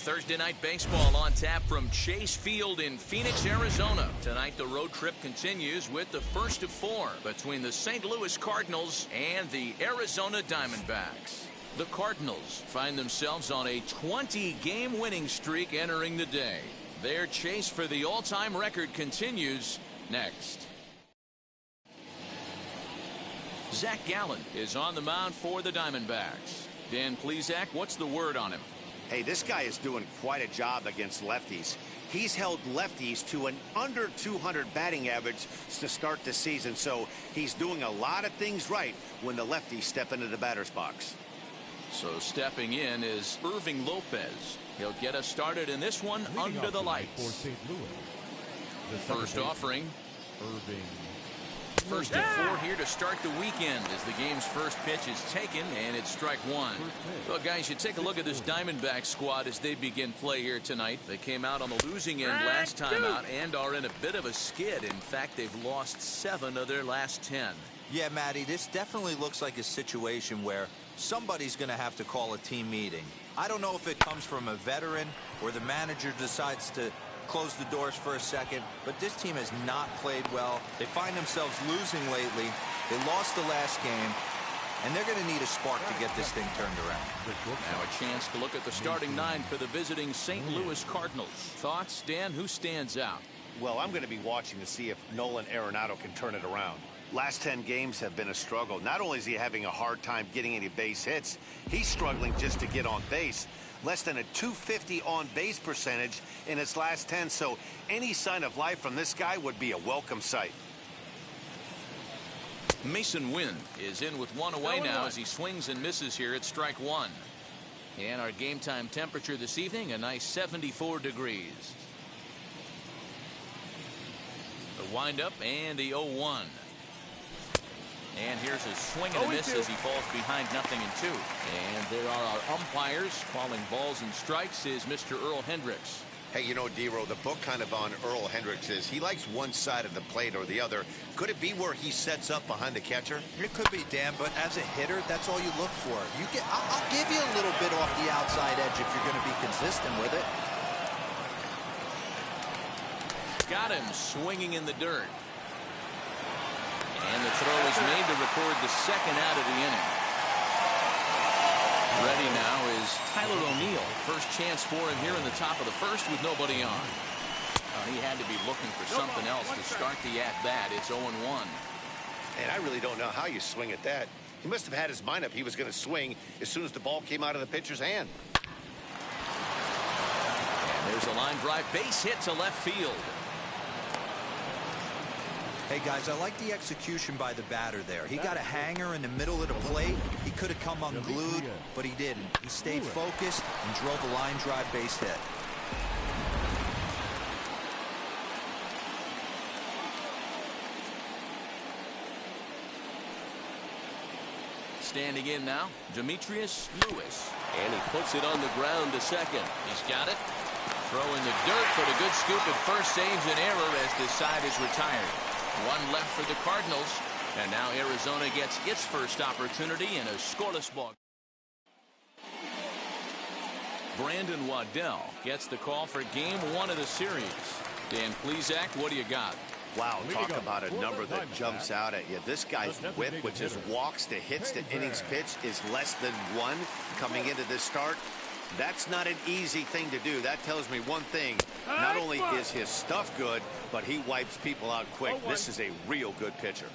Thursday night baseball on tap from Chase Field in Phoenix, Arizona. Tonight the road trip continues with the first of 4 between the St. Louis Cardinals and the Arizona Diamondbacks. The Cardinals find themselves on a 20-game winning streak entering the day. Their chase for the all-time record continues next. Zach Gallen is on the mound for the Diamondbacks. Dan Plesac, what's the word on him? Hey, this guy is doing quite a job against lefties. He's held lefties to an under 200 batting average to start the season, so he's doing a lot of things right when the lefties step into the batter's box. So stepping in is Irving Lopez. He'll get us started in this one under the lights. For St. Louis, the first offering. Irving. First and 4 here to start the weekend as the game's first pitch is taken, and it's strike 1. Well, guys, you take a look at this Diamondback squad as they begin play here tonight. They came out on the losing end last time out and are in a bit of a skid. In fact, they've lost 7 of their last 10. Yeah, Matty, this definitely looks like a situation where somebody's going to have to call a team meeting. I don't know if it comes from a veteran or the manager decides to close the doors for a second, but this team has not played well. They find themselves losing lately. They lost the last game, and they're going to need a spark to get this thing turned around. Now a chance to look at the starting 9 for the visiting St. Louis Cardinals. Thoughts, Dan? Who stands out? Well, I'm going to be watching to see if Nolan Arenado can turn it around. Last 10 games have been a struggle. Not only is he having a hard time getting any base hits, he's struggling just to get on base. Less than a .250 on-base percentage in his last 10, so any sign of life from this guy would be a welcome sight. Mason Wynn is in with 1 away now as he swings and misses here at strike 1. And our game time temperature this evening, a nice 74 degrees. The windup and the 0-1. And here's a swing and a miss as he falls behind 0-2. And there are our umpires calling balls and strikes is Mr. Earl Hendricks. Hey, you know, D-Row, the book kind of on Earl Hendricks is he likes one side of the plate or the other. Could it be where he sets up behind the catcher? It could be, Dan, but as a hitter, that's all you look for. I'll give you a little bit off the outside edge if you're going to be consistent with it. Got him swinging in the dirt. And the throw is made to record the second out of the inning. Ready now is Tyler O'Neill. First chance for him here in the top of the first with nobody on. He had to be looking for something else to start the at-bat. It's 0-1. And I really don't know how you swing at that. He must have had his mind up he was going to swing as soon as the ball came out of the pitcher's hand. And there's a line drive base hit to left field. Hey, guys, I like the execution by the batter there. He got a hanger in the middle of the plate. He could have come unglued, but he didn't. He stayed focused and drove a line drive base hit. Standing in now, Demetrius Lewis. And he puts it on the ground to second. He's got it. Throw in the dirt, but a good scoop at first saves an error as this side is retired. 1 left for the Cardinals, and now Arizona gets its first opportunity in a scoreless ball. Brandon Waddell gets the call for game 1 of the series. Dan Plesac, what do you got? Wow, talk about a number that jumps out at you. This guy's whip, which is walks to hits to innings pitch, is less than 1 coming into this start. That's not an easy thing to do. That tells me one thing. Not only is his stuff good, but he wipes people out quick. This is a real good pitcher.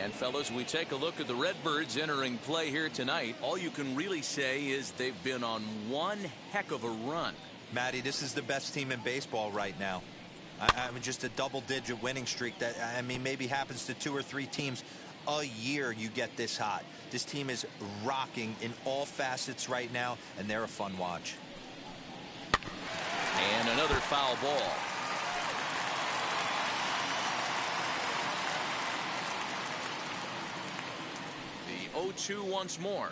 And fellas, we take a look at the Redbirds entering play here tonight. All you can really say is they've been on one heck of a run. Matty, this is the best team in baseball right now. I mean, just a double-digit winning streak that, I mean, maybe happens to 2 or 3 teams a year you get this hot. This team is rocking in all facets right now, and they're a fun watch. And another foul ball. The 0-2 once more.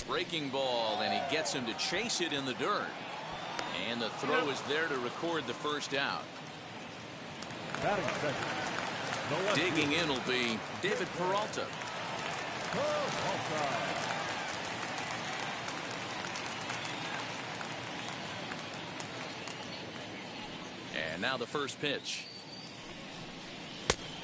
Breaking ball, and he gets him to chase it in the dirt. And the throw is there to record the first out. Batting second. No left Digging field. in will be David Peralta. Offside. And now the first pitch.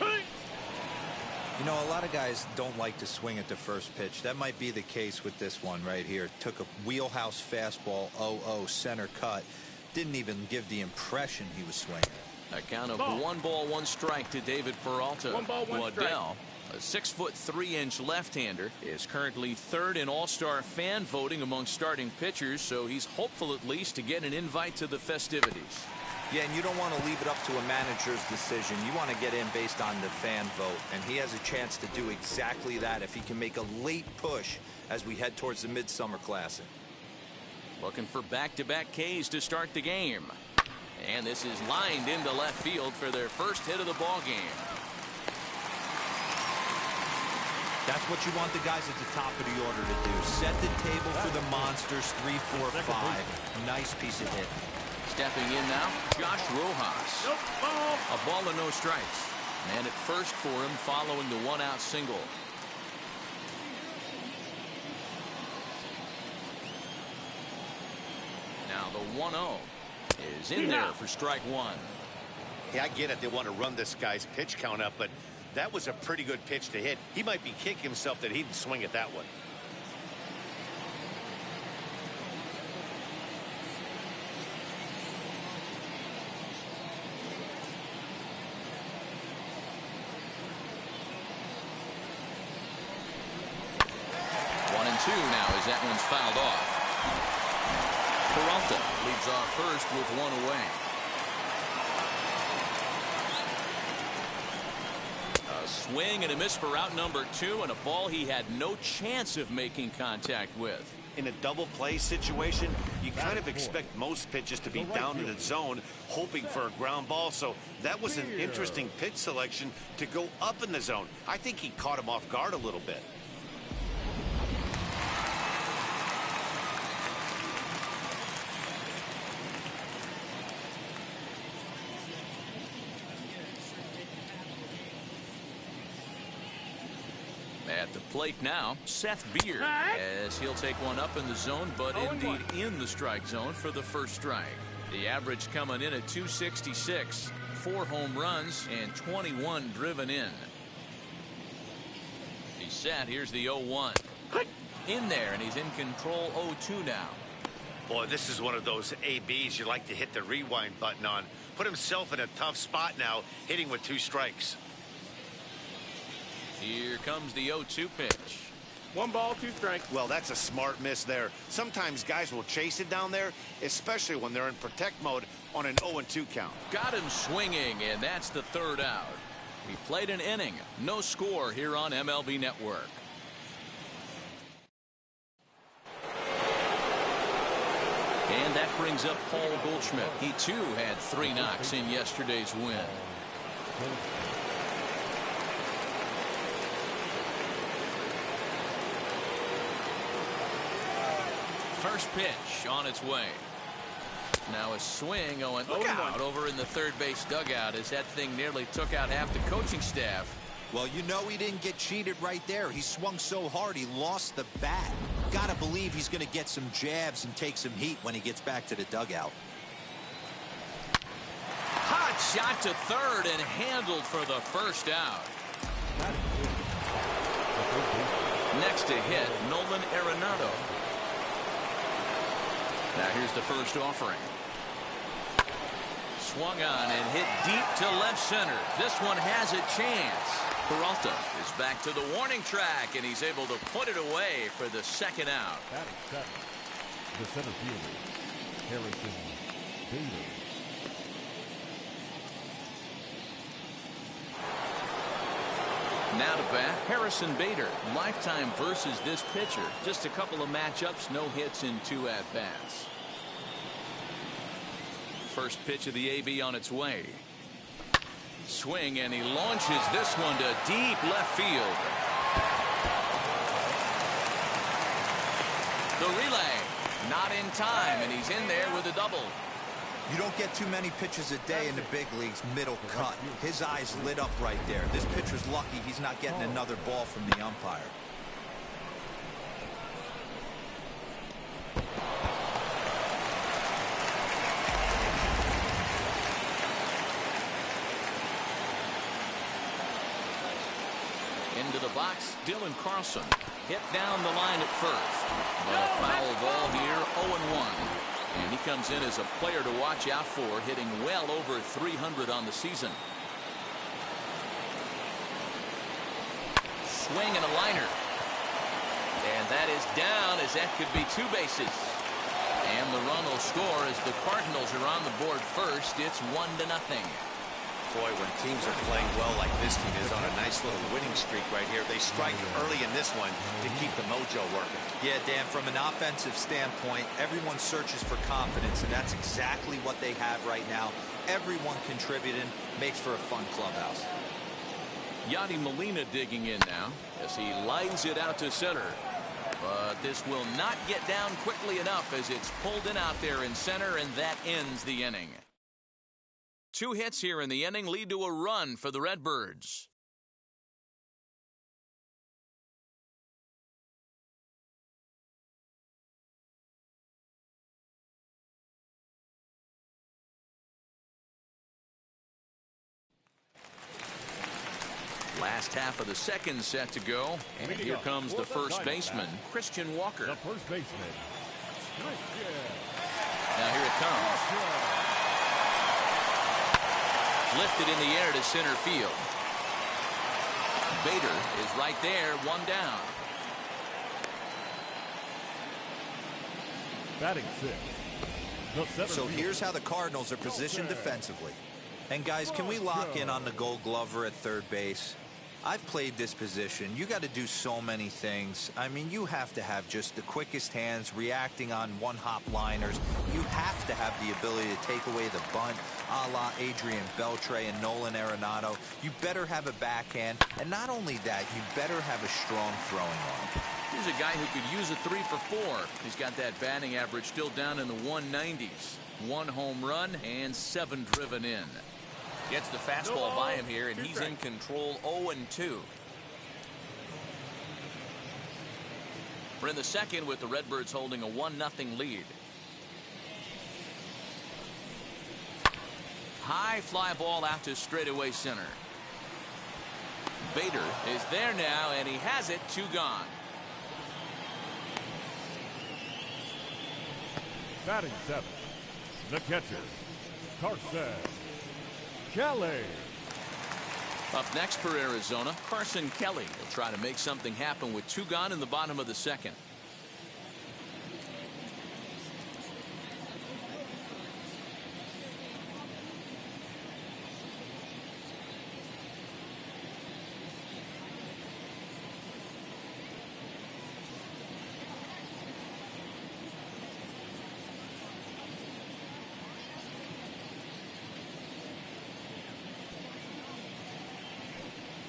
You know, a lot of guys don't like to swing at the first pitch. That might be the case with this one right here. Took a wheelhouse fastball, 0-0 center cut. Didn't even give the impression he was swinging. A count of 1 ball, 1 strike to David Peralta. 1 ball, 1 Waddell, a 6'3" left-hander, is currently 3rd in All-Star fan voting among starting pitchers, so he's hopeful at least to get an invite to the festivities. Yeah, and you don't want to leave it up to a manager's decision. You want to get in based on the fan vote, and he has a chance to do exactly that if he can make a late push as we head towards the Midsummer Classic. Looking for back-to-back Ks to start the game. And this is lined into left field for their first hit of the ball game. That's what you want the guys at the top of the order to do. Set the table for the monsters, 3, 4, 5. Nice piece of hit. Stepping in now, Josh Rojas. Nope, ball. A ball and no strikes. Man at first for him following the 1-out single. Now the 1-0 is in there for strike 1. Yeah, I get it. They want to run this guy's pitch count up, but that was a pretty good pitch to hit. He might be kicking himself that he didn't swing it that way. Two now as that one's fouled off. Peralta leads off first with 1 away. A swing and a miss for out number 2, and a ball he had no chance of making contact with. In a double play situation, you kind of expect most pitches to be down in the zone, hoping for a ground ball. So that was an interesting pitch selection to go up in the zone. I think he caught him off guard a little bit. At the plate now, Seth Beer, as he'll take one up in the zone, but indeed in the strike zone for the first strike. The average coming in at 266, 4 home runs and 21 driven in. He's set. Here's the 0-1. In there, and he's in control 0-2 now. Boy, this is one of those ABs you like to hit the rewind button on. Put himself in a tough spot now, hitting with 2 strikes. Here comes the 0-2 pitch. 1 ball, 2 strikes. Well, that's a smart miss there. Sometimes guys will chase it down there, especially when they're in protect mode on an 0-2 count. Got him swinging, and that's the 3rd out. He played an inning. No score here on MLB Network. And that brings up Paul Goldschmidt. He, too, had 3 knocks in yesterday's win. First pitch on its way. Now a swing going out over in the third base dugout as that thing nearly took out half the coaching staff. Well, you know he didn't get cheated right there. He swung so hard he lost the bat. Gotta believe he's going to get some jabs and take some heat when he gets back to the dugout. Hot shot to third and handled for the first out. Next to hit, Nolan Arenado. Now here's the first offering. Swung on and hit deep to left center. This one has a chance. Peralta is back to the warning track, and he's able to put it away for the 2nd out. Batting second. The center fielder, Harrison Bader. Now to bat, Harrison Bader. Lifetime versus this pitcher. Just a couple of matchups, no hits in 2 at-bats. First pitch of the AB on its way. Swing, and he launches this one to deep left field. The relay Not in time, and he's in there with a double. You don't get too many pitches a day in the big leagues middle cut. His eyes lit up right there. This pitcher's lucky he's not getting another ball from the umpire. Into the box, Dylan Carlson. Hit down the line at first. But a foul ball here, 0-1. And he comes in as a player to watch out for, hitting well over 300 on the season. Swing and a liner. And that is down, as that could be 2 bases. And the run will score as the Cardinals are on the board first. It's 1-0. Boy, when teams are playing well like this team is on a nice little winning streak right here, they strike early in this one to keep the mojo working. Yeah, Dan, from an offensive standpoint, everyone searches for confidence, and that's exactly what they have right now. Everyone contributing, makes for a fun clubhouse. Yadi Molina digging in now as he lines it out to center. But this will not get down quickly enough as it's pulled in out there in center, and that ends the inning. 2 hits here in the inning lead to a run for the Redbirds. Last half of the second set to go, and here comes the first baseman, Christian Walker. The first baseman, Christian. Now here it comes. Lifted in the air to center field. Bader is right there, 1 down. Batting 6. The center So fielder. here's how the Cardinals are positioned defensively. And guys, can we lock in on the Gold Glover at third base? I've played this position. You got to do so many things. I mean, you have to have just the quickest hands, reacting on one-hop liners. You have to have the ability to take away the bunt, a la Adrian Beltre and Nolan Arenado. You better have a backhand, and not only that, you better have a strong throwing arm. Here's a guy who could use a 3 for 4. He's got that batting average still down in the 190s. 1 home run and 7 driven in. Gets the fastball by him here, and he's in control. 0-2. We're in the second with the Redbirds holding a 1-0 lead. High fly ball out to straightaway center. Bader is there now, and he has it. 2 gone. Batting 7. The catcher, Carson Kelly. Up next for Arizona, Carson Kelly will try to make something happen with 2 gone in the bottom of the second.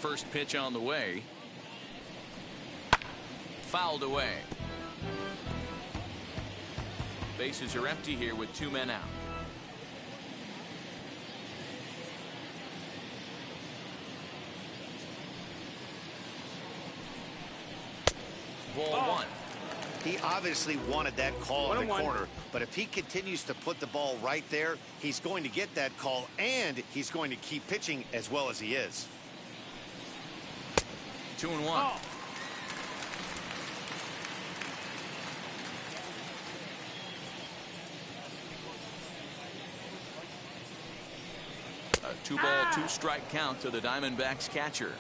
First pitch on the way. Fouled away. Bases are empty here with 2 men out. Ball 1. He obviously wanted that call in the 1-1. corner, but if he continues to put the ball right there, he's going to get that call, and he's going to keep pitching as well as he is. 2-1. A 2-ball, 2-strike count to the Diamondbacks catcher.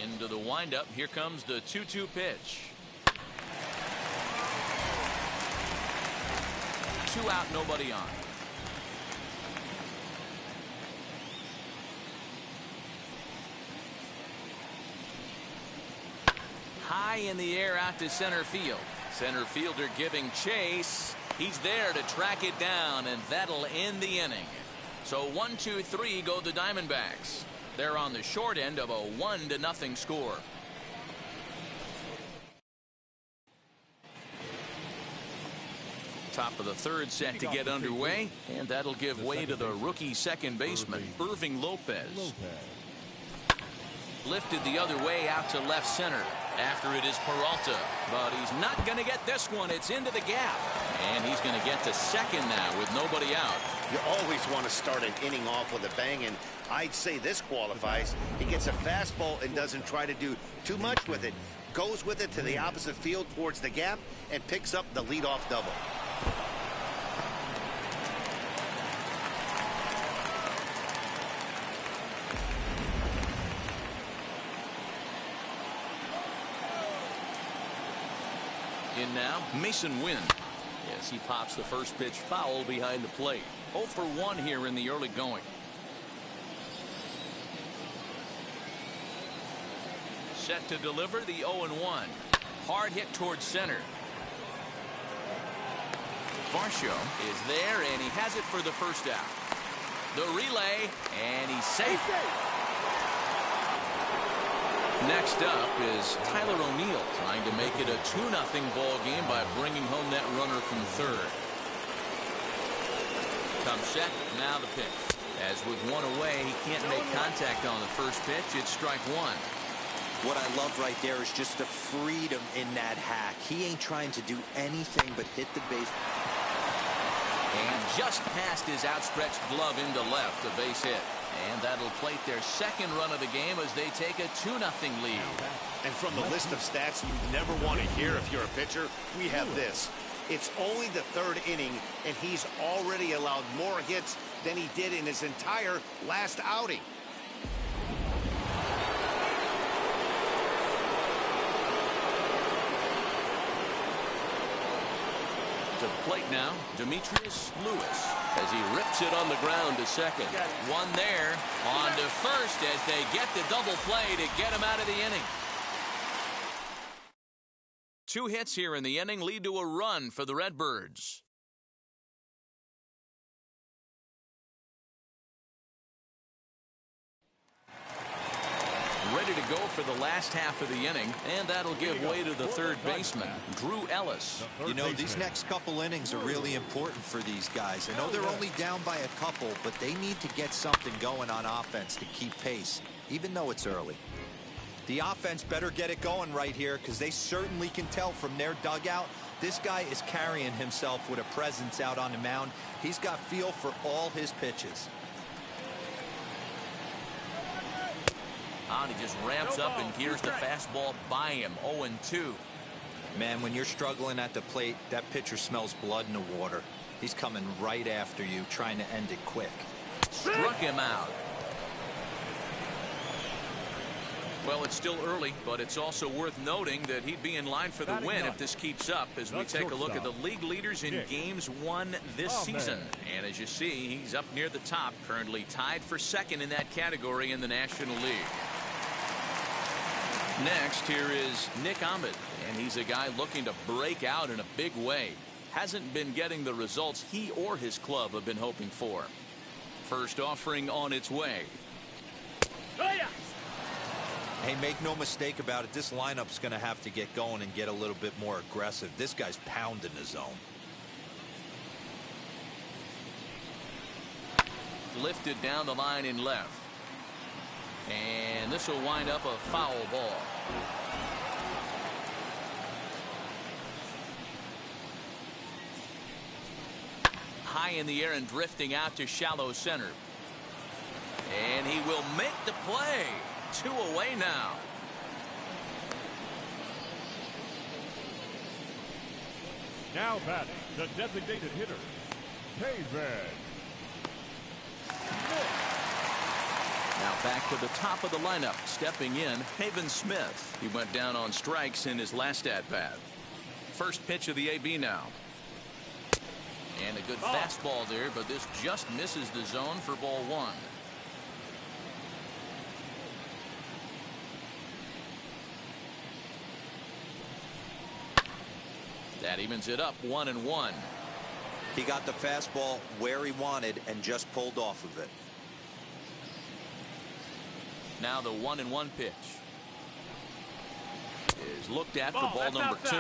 Into the windup. Here comes the 2-2 pitch. 2 out, nobody on. High in the air out to center field. Center fielder giving chase. He's there to track it down, and that'll end the inning. So 1-2-3 go the Diamondbacks. They're on the short end of a 1-0 score. Top of the third set to get underway, and that'll give way to the rookie second baseman, Irving Lopez. Lifted the other way out to left center. After it is Peralta, but he's not going to get this one. It's into the gap, and he's going to get to second now with nobody out. You always want to start an inning off with a bang, and I'd say this qualifies. He gets a fastball and doesn't try to do too much with it. Goes with it to the opposite field towards the gap and picks up the leadoff double. In now, Mason Wynn. Yes, he pops the first pitch foul behind the plate. 0 for 1 here in the early going. Set to deliver the 0-1. Hard hit towards center. Honcho is there, and he has it for the first out. The relay, and he's safe. Next up is Tyler O'Neill, trying to make it a 2-0 ball game by bringing home that runner from third. Comes set, now the pitch. As with one away, he can't make contact on the first pitch. It's strike one. What I love right there is just the freedom in that hack. He ain't trying to do anything but hit the base. And just past his outstretched glove into left, a base hit. And that'll plate their second run of the game as they take a 2-0 lead. And from the list of stats you never want to hear if you're a pitcher, we have this. It's only the third inning, and he's already allowed more hits than he did in his entire last outing. To the plate now, Demetrius Lewis, as he rips it on the ground to second. One there, on to first as they get the double play to get him out of the inning. 2 hits here in the inning lead to a run for the Redbirds. Ready to go for the last half of the inning, and that'll give way to the third baseman, Drew Ellis. You know, these next couple innings are really important for these guys. I know they're only down by a couple, but they need to get something going on offense to keep pace, even though it's early. The offense better get it going right here, because they certainly can tell from their dugout this guy is carrying himself with a presence out on the mound. He's got feel for all his pitches. He just ramps up, and here's the fastball by him. 0-2. Man, when you're struggling at the plate, that pitcher smells blood in the water. He's coming right after you, trying to end it quick. Struck him out. Well, it's still early, but it's also worth noting that he'd be in line for the win if this keeps up, as we take a look at the league leaders in games won this season. And as you see, he's up near the top, currently tied for second in that category in the National League. Next, here is Nick Ahmed, and he's a guy looking to break out in a big way. Hasn't been getting the results he or his club have been hoping for. First offering on its way. Hey, make no mistake about it, this lineup's going to have to get going and get a little bit more aggressive. This guy's pounding the zone. Lifted down the line in left. And this will wind up a foul ball. High in the air and drifting out to shallow center. And he will make the play. 2 away now. Now batting, the designated hitter, David. Now back to the top of the lineup, stepping in, Haven Smith. He went down on strikes in his last at-bat. First pitch of the AB now. And a good fastball there, but this just misses the zone for ball 1. That evens it up 1-1. He got the fastball where he wanted and just pulled off of it. Now the 1-1 pitch is looked at for ball number 2.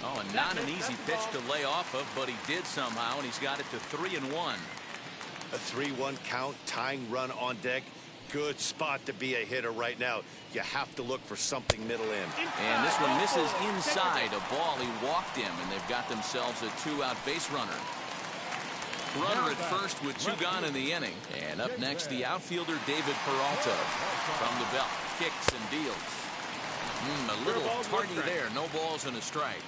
Oh, and not an easy pitch to lay off of, but he did somehow, and he's got it to 3-1. A 3-1 count, tying run on deck. Good spot to be a hitter right now. You have to look for something middle in. And this one misses inside a ball. He walked him, and they've got themselves a 2-out base runner. Runner at first with 2 gone in the inning. And up next, the outfielder David Peralta from the belt. Kicks and deals. A little tardy there. No balls and a strike.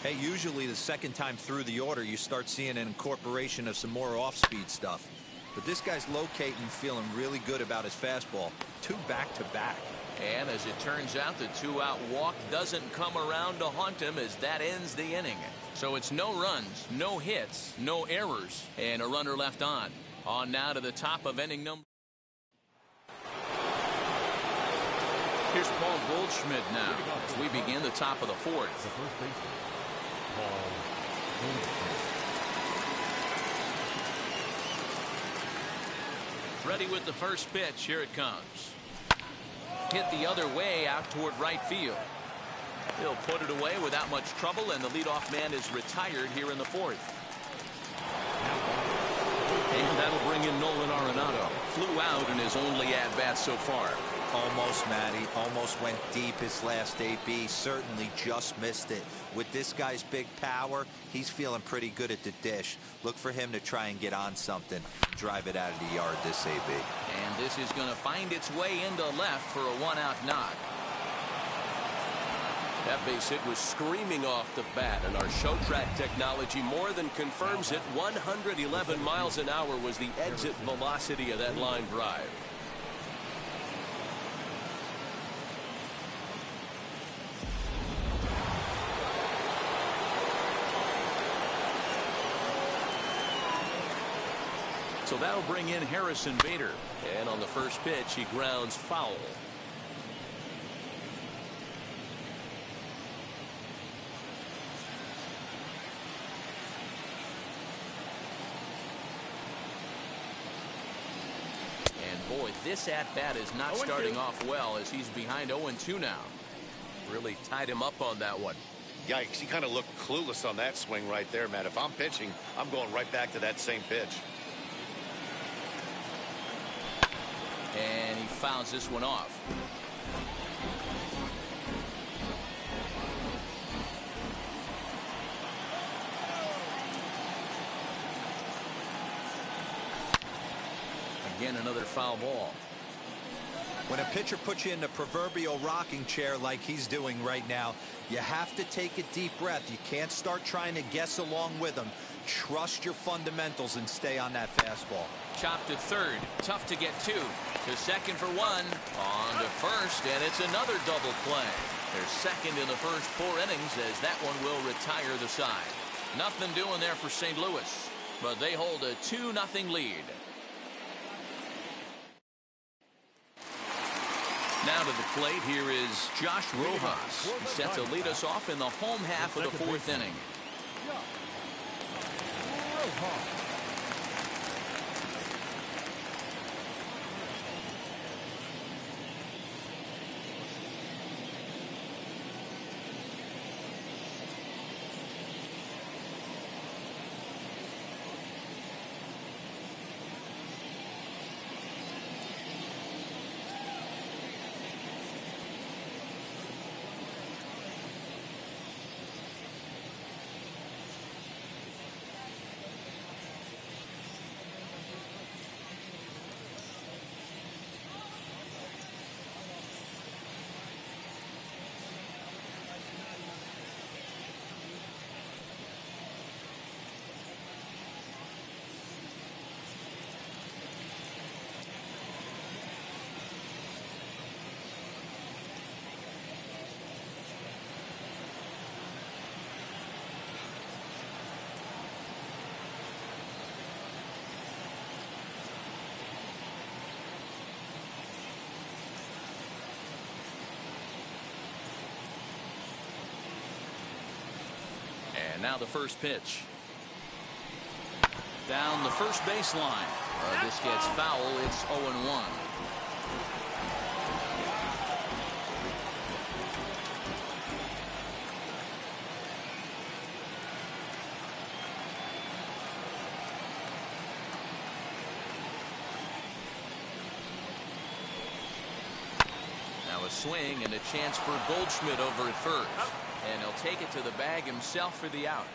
Hey, usually the second time through the order, you start seeing an incorporation of some more off-speed stuff. But this guy's locating, feeling really good about his fastball. 2 back-to-back. And as it turns out, the 2-out walk doesn't come around to haunt him as that ends the inning. So it's no runs, no hits, no errors, and a runner left on. On now to the top of inning number. Here's Paul Goldschmidt now as we begin the top of the 4th. The first baseman, Paul Goldschmidt. Ready with the first pitch. Here it comes. Hit the other way out toward right field. He'll put it away without much trouble, and the leadoff man is retired here in the 4th. And that'll bring in Nolan Arenado. Flew out in his only at-bat so far. Almost, Matty. Almost went deep his last AB. Certainly just missed it. With this guy's big power, he's feeling pretty good at the dish. Look for him to try and get on something. Drive it out of the yard this AB. And this is going to find its way into left for a 1-out knock. That base hit was screaming off the bat, and our show track technology more than confirms it. 111 miles an hour was the exit velocity of that line drive. So that'll bring in Harrison Bader. And on the first pitch, he grounds foul. And boy, this at-bat is not starting off well as he's behind 0-2 now. Really tied him up on that one. Yikes, he kind of looked clueless on that swing right there, man. If I'm pitching, I'm going right back to that same pitch. And he fouls this one off. Again, another foul ball. When a pitcher puts you in the proverbial rocking chair like he's doing right now, you have to take a deep breath. You can't start trying to guess along with him. Trust your fundamentals and stay on that fastball. Chopped to third. Tough to get to. To second for 1. On to first, and it's another double play. They're second in the first 4 innings as that one will retire the side. Nothing doing there for St. Louis, but they hold a 2-0 lead. Now to the plate, here is Josh Rojas. He's set to lead us off in the home half of the 4th inning. And now the first pitch. Down the first baseline. This gets foul. It's 0-1. Now a swing and a chance for Goldschmidt over at first. And he'll take it to the bag himself for the out.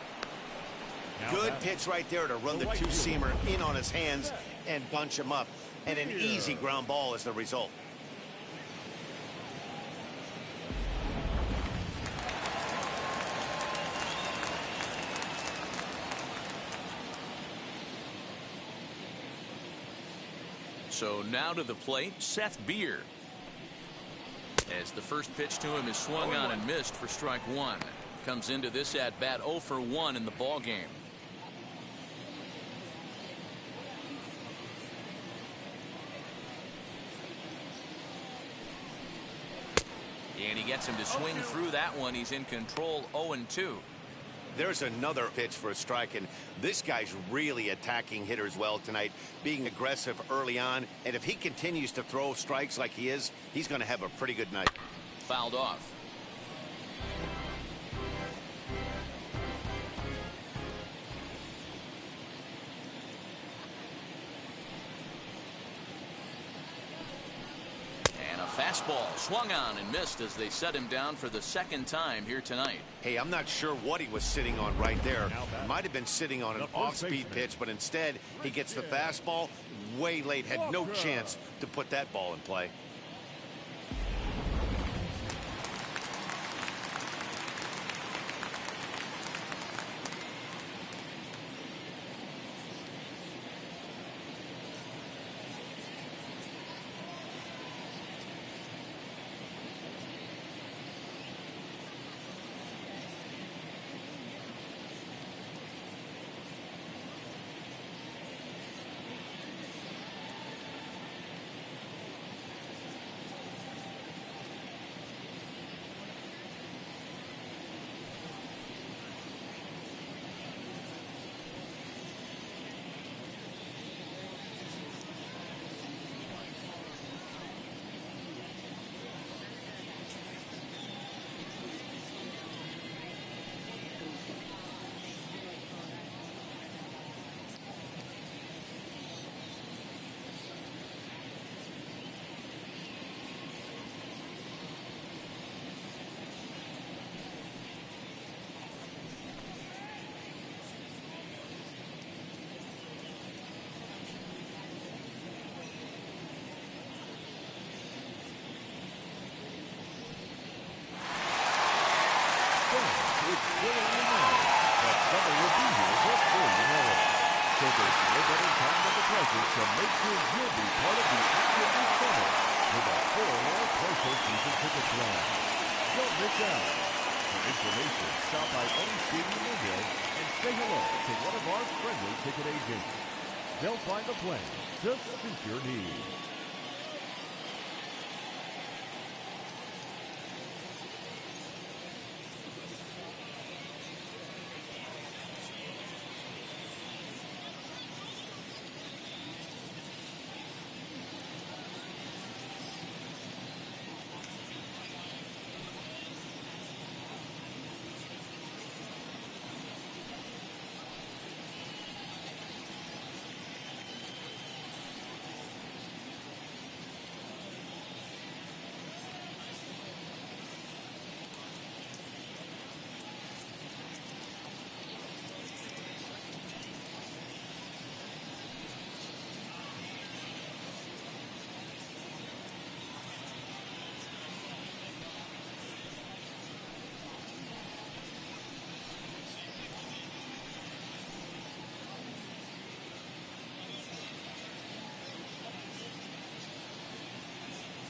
Good pitch right there to run the two-seamer in on his hands and bunch him up. And an easy ground ball is the result. So now to the plate, Seth Beer. As the first pitch to him is swung on and missed for strike one. Comes into this at bat 0 for 1 in the ball game. And he gets him to swing through that one. He's in control. 0-2. There's another pitch for a strike, and this guy's really attacking hitters well tonight, being aggressive early on. And if he continues to throw strikes like he is, he's going to have a pretty good night. Fouled off. Fastball swung on and missed as they set him down for the second time here tonight. Hey, I'm not sure what he was sitting on right there. He might have been sitting on an off-speed pitch, but instead he gets the fastball way late. Had no chance to put that ball in play. To make sure you'll be part of the action this summer with a full postseason ticket plan. Don't miss out. For information, stop by any stadium window and say hello to one of our friendly ticket agents. They'll find a plan to suit your needs.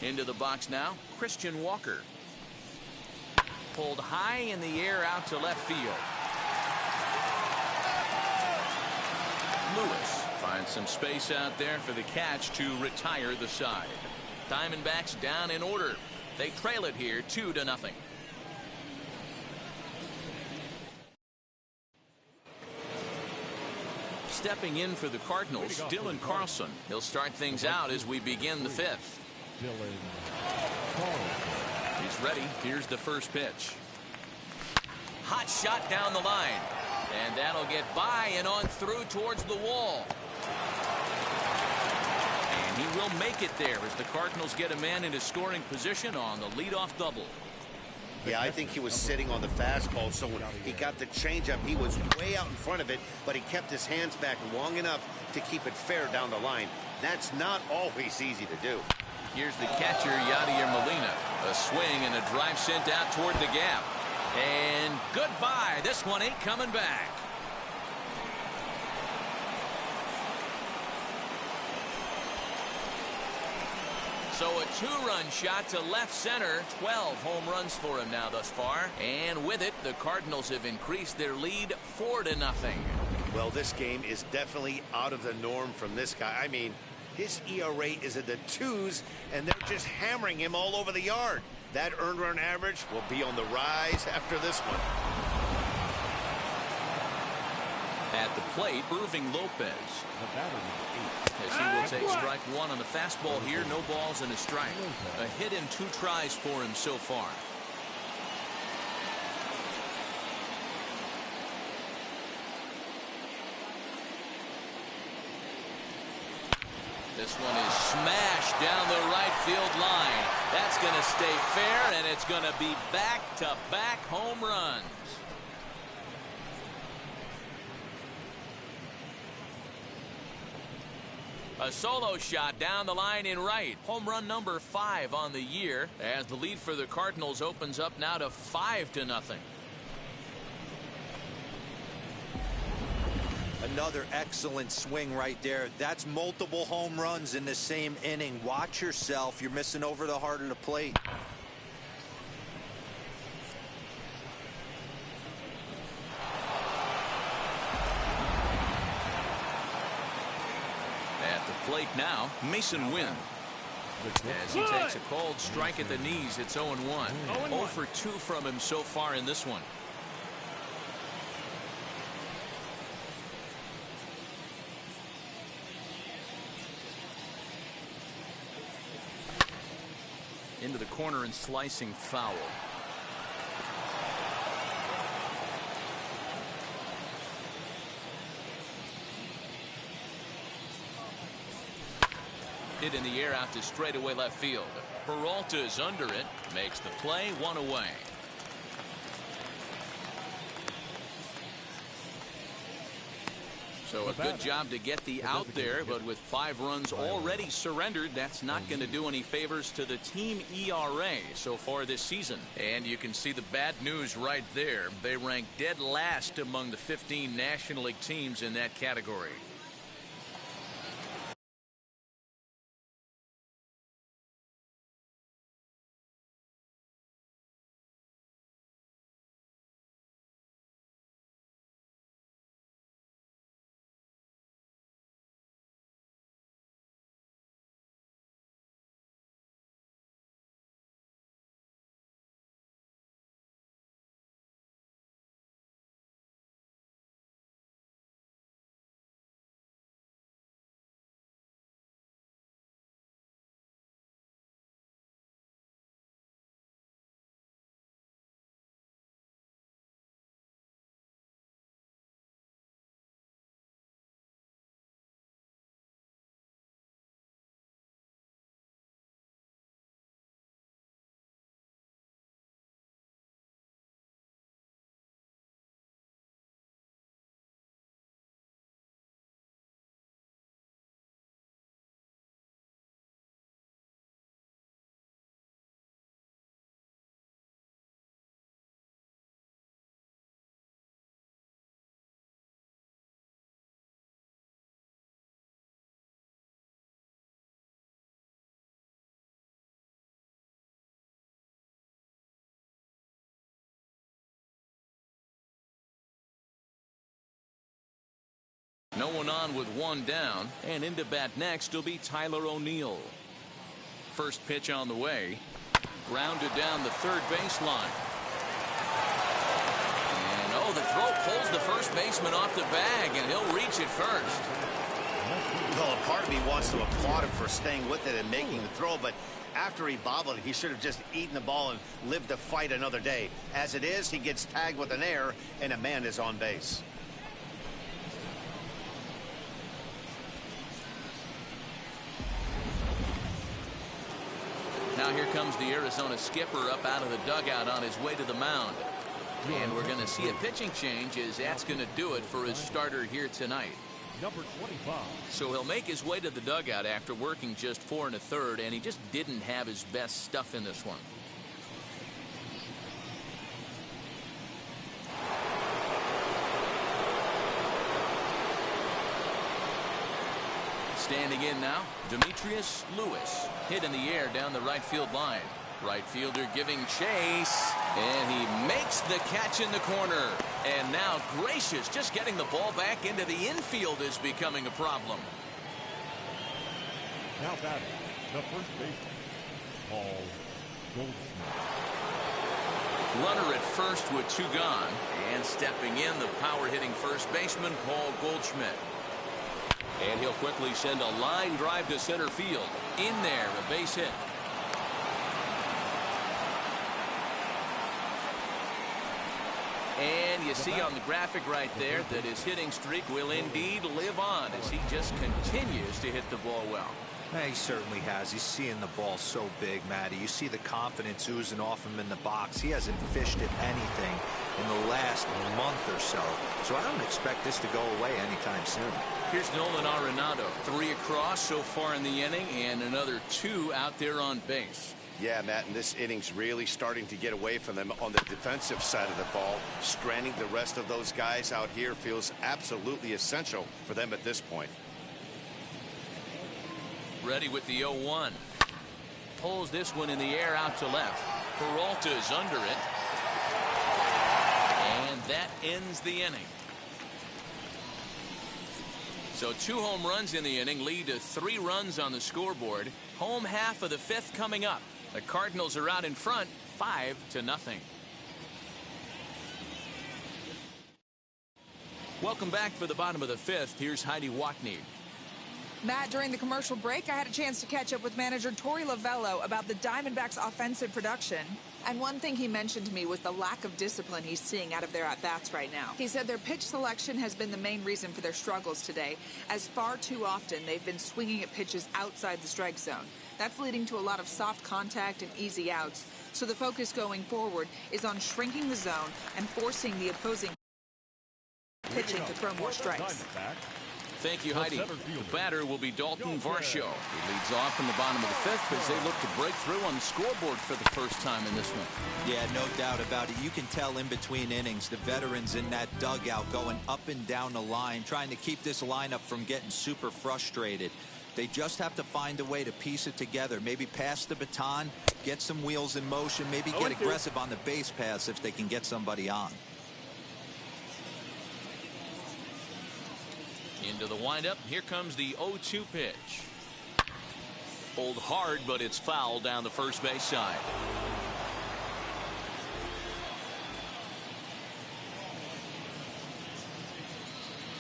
Into the box now, Christian Walker. Pulled high in the air out to left field. Lewis finds some space out there for the catch to retire the side. Diamondbacks down in order. They trail it here 2-0. Stepping in for the Cardinals, Dylan Carlson. He'll start things out as we begin the fifth. He's ready. Here's the first pitch. Hot shot down the line. And that'll get by and on through towards the wall. And he will make it there as the Cardinals get a man into scoring position on the leadoff double. Yeah, I think he was sitting on the fastball, so when he got the changeup, he was way out in front of it, but he kept his hands back long enough to keep it fair down the line. That's not always easy to do. Here's the catcher, Yadier Molina. A swing and a drive sent out toward the gap. And goodbye. This one ain't coming back. So a two-run shot to left center. 12 home runs for him now thus far. And with it, the Cardinals have increased their lead 4-0. Well, this game is definitely out of the norm from this guy. I mean, his ERA is in the 2s, and they're just hammering him all over the yard. That earned run average will be on the rise after this one. At the plate, Irving Lopez. As he will take strike one on the fastball here. No balls and a strike. A hit in 2 tries for him so far. This one is smashed down the right field line. That's going to stay fair, and it's going to be back-to-back home runs. A solo shot down the line in right. Home run number 5 on the year as the lead for the Cardinals opens up now to 5-0. Another excellent swing right there. That's multiple home runs in the same inning. Watch yourself. You're missing over the heart of the plate. At the plate now, Mason Wynn. As he takes a cold strike at the knees, it's 0-1. 0 for 2 from him so far in this one. Into the corner and slicing foul. Hit in the air out to straightaway left field. Peralta is under it. Makes the play, 1 away. So a good job to get the out there, but with 5 runs already surrendered, that's not going to do any favors to the team ERA so far this season. And you can see the bad news right there. They rank dead last among the 15 National League teams in that category. No one on with 1 down, and into bat next will be Tyler O'Neill. First pitch on the way. Grounded down the third baseline. And oh, the throw pulls the first baseman off the bag, and he'll reach it first. Well, a part of me wants to applaud him for staying with it and making the throw, but after he bobbled, he should have just eaten the ball and lived to fight another day. As it is, he gets tagged with an error, and a man is on base. Now here comes the Arizona skipper up out of the dugout on his way to the mound. And we're going to see a pitching change, as that's going to do it for his starter here tonight. Number 25. So he'll make his way to the dugout after working just 4 1/3, and he just didn't have his best stuff in this one. Standing in now, Demetrius Lewis. Hit in the air down the right field line. Right fielder giving chase, and he makes the catch in the corner. And now Gracious just getting the ball back into the infield is becoming a problem. Now batting, the first baseman, Paul Goldschmidt. Runner at first with 2 gone. And stepping in, the power-hitting first baseman, Paul Goldschmidt. And he'll quickly send a line drive to center field. In there, a base hit. And you see on the graphic right there that his hitting streak will indeed live on as he just continues to hit the ball well. He certainly has. He's seeing the ball so big, Matty. You see the confidence oozing off him in the box. He hasn't fished at anything in the last month or so. So I don't expect this to go away anytime soon. Here's Nolan Arenado. 3 across so far in the inning, and another 2 out there on base. Yeah, Matt, and this inning's really starting to get away from them on the defensive side of the ball. Stranding the rest of those guys out here feels absolutely essential for them at this point. Ready with the 0-1. Pulls this one in the air out to left. Peralta's under it. And that ends the inning. So 2 home runs in the inning lead to 3 runs on the scoreboard. Home half of the 5th coming up. The Cardinals are out in front 5-0. Welcome back for the bottom of the 5th. Here's Heidi Watney. Matt, during the commercial break, I had a chance to catch up with manager Torey Lovello about the Diamondbacks' offensive production. And one thing he mentioned to me was the lack of discipline he's seeing out of their at-bats right now. He said their pitch selection has been the main reason for their struggles today, as far too often they've been swinging at pitches outside the strike zone. That's leading to a lot of soft contact and easy outs. So the focus going forward is on shrinking the zone and forcing the opposing pitching to throw more strikes. Thank you, Heidi. The batter will be Dalton Varsho. He leads off in the bottom of the 5th as they look to break through on the scoreboard for the first time in this one. Yeah, no doubt about it. You can tell in between innings, the veterans in that dugout going up and down the line, trying to keep this lineup from getting super frustrated. They just have to find a way to piece it together. Maybe pass the baton, get some wheels in motion, maybe get aggressive on the base paths if they can get somebody on. Into the windup. Here comes the 0-2 pitch. Pulled hard, but it's foul down the first base side.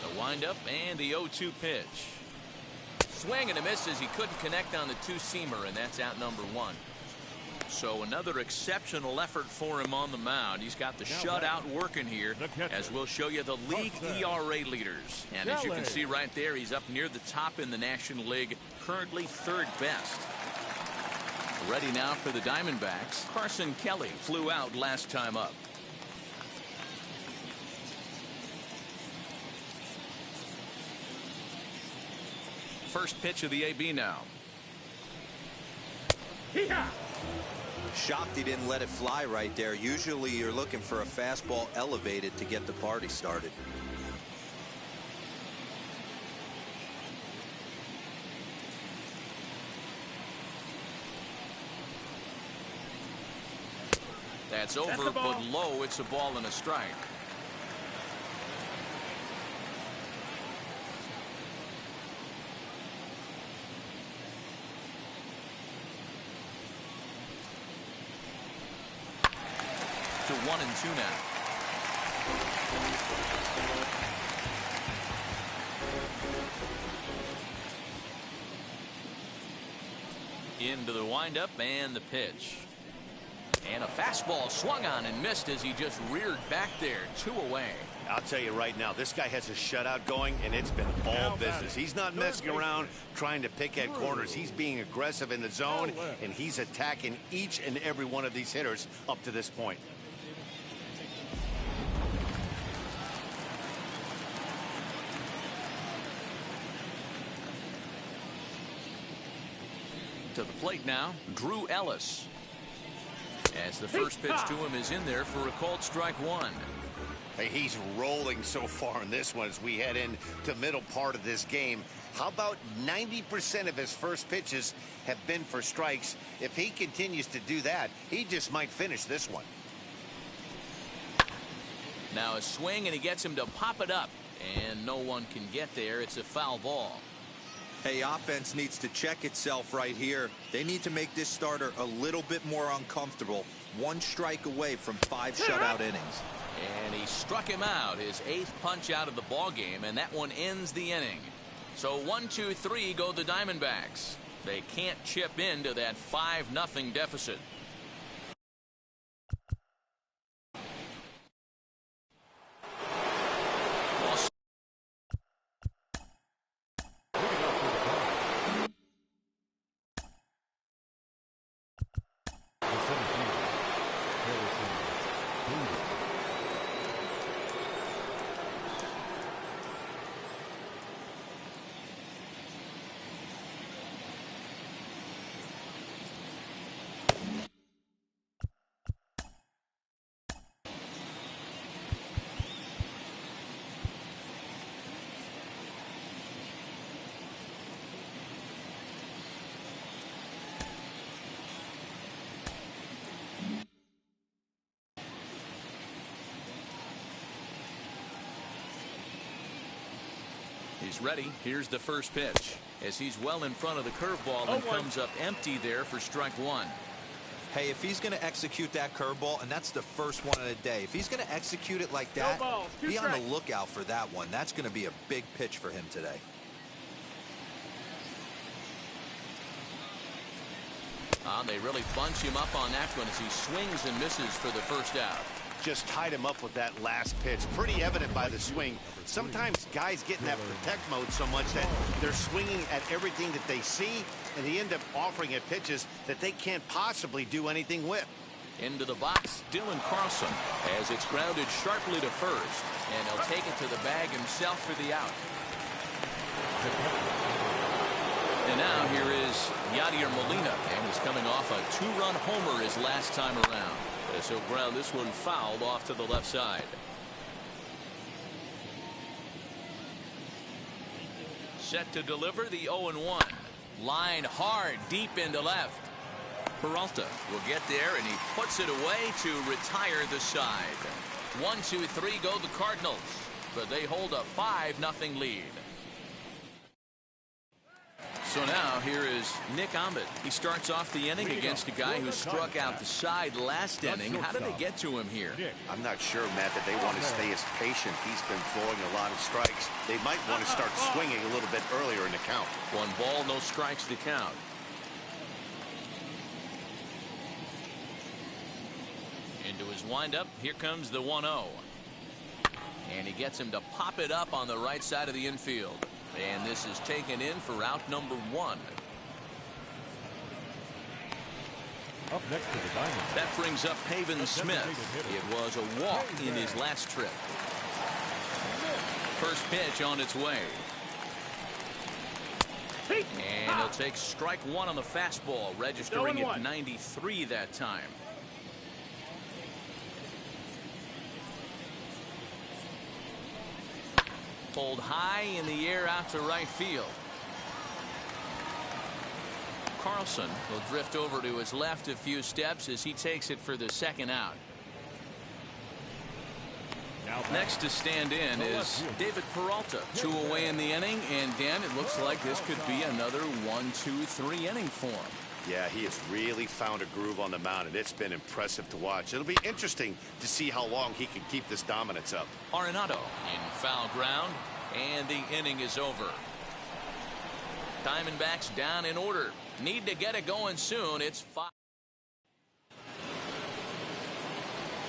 The windup and the 0-2 pitch. Swing and a miss as he couldn't connect on the 2-seamer, and that's out number 1. So another exceptional effort for him on the mound. He's got the shutout working here, as we'll show you the league ERA leaders. And as you can see right there, he's up near the top in the National League, currently 3rd best. Ready now for the Diamondbacks. Carson Kelly flew out last time up. First pitch of the AB now. Shocked he didn't let it fly right there. Usually you're looking for a fastball elevated to get the party started. That's over, but low. It's a ball and a strike. To 1-2 now. Into the windup and the pitch. And a fastball swung on and missed as he just reared back there. 2 away. I'll tell you right now, this guy has a shutout going, and it's been all business. He's not messing around trying to pick at corners. He's being aggressive in the zone, and he's attacking each and every one of these hitters up to this point. To the plate now, Drew Ellis. As the first pitch to him is in there for a called strike 1. Hey, he's rolling so far in this one as we head into the middle part of this game. How about 90% of his first pitches have been for strikes? If he continues to do that, he just might finish this one. Now a swing, and he gets him to pop it up, and no one can get there. It's a foul ball. Hey, offense needs to check itself right here. They need to make this starter a little bit more uncomfortable. 1 strike away from 5 shutout innings. And he struck him out, his 8th punch out of the ball game, and that one ends the inning. So 1-2-3 go the Diamondbacks. They can't chip into that 5-0 deficit. He's ready. Here's the first pitch as he's well in front of the curveball and comes up empty there for strike 1. Hey, if he's going to execute that curveball, and that's the first one of the day, if he's going to execute it like that, be on the lookout for that one. That's going to be a big pitch for him today. They really bunch him up on that one as he swings and misses for the first out. Just tied him up with that last pitch. Pretty evident by the swing. Sometimes guys get in that protect mode so much that they're swinging at everything that they see, and they end up offering at pitches that they can't possibly do anything with. Into the box, Dylan Carlson, as it's grounded sharply to first, and he'll take it to the bag himself for the out. And now here is Yadier Molina, and he's coming off a 2-run homer his last time around. As he'll ground this one fouled off to the left side. Set to deliver the 0-1. Line hard deep into left. Peralta will get there, and he puts it away to retire the side. 1-2-3 go the Cardinals, but they hold a 5-0 lead. So now here is Nick Ahmed. He starts off the inning against a guy who struck out the side last inning. How did they get to him here? I'm not sure, Matt, that they want to stay as patient. He's been throwing a lot of strikes. They might want to start swinging a little bit earlier in the count. 1 ball, no strikes to count. Into his windup, here comes the 1-0. And he gets him to pop it up on the right side of the infield. And this is taken in for out number 1. Up next to the Diamondbacks. That brings up Pavin Smith. It was a walk in his last trip. First pitch on its way. And he'll take strike 1 on the fastball, registering at 93 that time. Pulled high in the air out to right field. Carlson will drift over to his left a few steps as he takes it for the second out. Next to stand in is David Peralta. 2 away in the inning, and Dan, it looks like this could be another 1-2-3 inning for him. Yeah, he has really found a groove on the mound, and it's been impressive to watch. It'll be interesting to see how long he can keep this dominance up. Arenado in foul ground, and the inning is over. Diamondbacks down in order. Need to get it going soon. It's 5.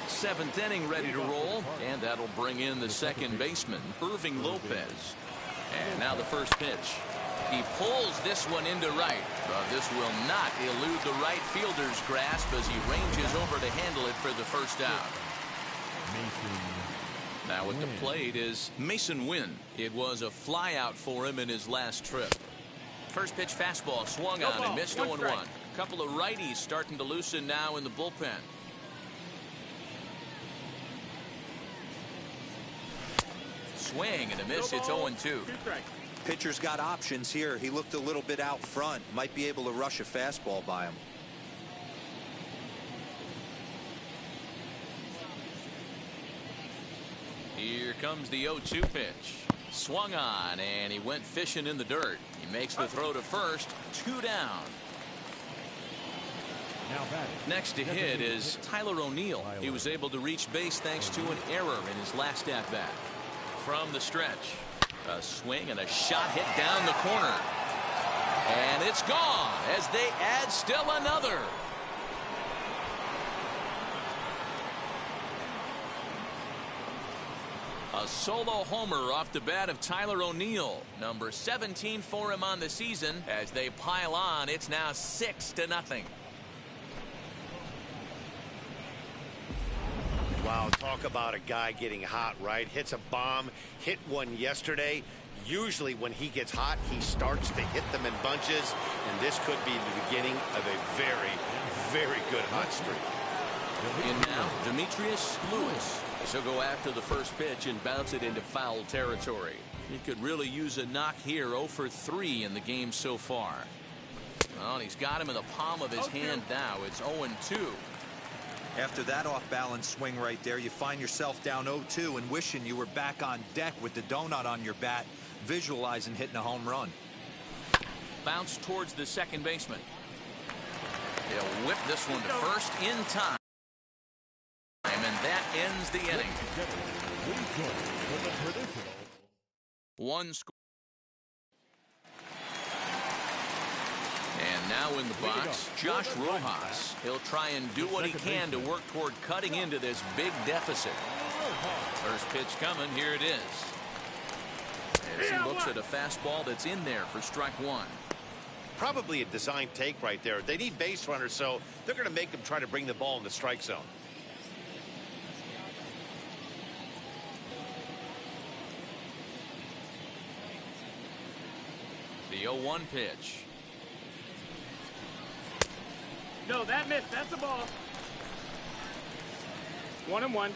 7th inning ready to roll, and that'll bring in the second baseman, Irving Lopez. And now the first pitch. He pulls this one into right, but this will not elude the right fielder's grasp as he ranges over to handle it for the first out. Now at the plate is Mason Wynn. It was a flyout for him in his last trip. First pitch fastball swung on and missed 0-1. A couple of righties starting to loosen now in the bullpen. Swing and a miss. It's 0-2. Pitcher's got options here. He looked a little bit out front. Might be able to rush a fastball by him. Here comes the 0-2 pitch. Swung on, and he went fishing in the dirt. He makes the throw to first. 2 down. Next to hit is Tyler O'Neill. He was able to reach base thanks to an error in his last at-bat. From the stretch, a swing and a shot hit down the corner. And it's gone as they add still another. A solo homer off the bat of Tyler O'Neill. Number 17 for him on the season. As they pile on, it's now 6-0. Wow, talk about a guy getting hot, right? Hits a bomb, hit one yesterday. Usually when he gets hot, he starts to hit them in bunches, and this could be the beginning of a very, very good hot streak. And now, Demetrius Lewis. He'll go after the first pitch and bounce it into foul territory. He could really use a knock here. 0 for 3 in the game so far. Well, and he's got him in the palm of his hand now. It's 0-2. After that off-balance swing right there, you find yourself down 0-2 and wishing you were back on deck with the donut on your bat, visualizing hitting a home run. Bounce towards the second baseman. He'll whip this one to first in time. And that ends the inning. 1 score. And now in the box, Josh Rojas. He'll try and do what he can to work toward cutting into this big deficit. First pitch coming. Here it is. As he looks at a fastball that's in there for strike 1. Probably a design take right there. They need base runners, so they're going to make them try to bring the ball in the strike zone. The 0-1 pitch. No, that missed. That's the ball. 1-1.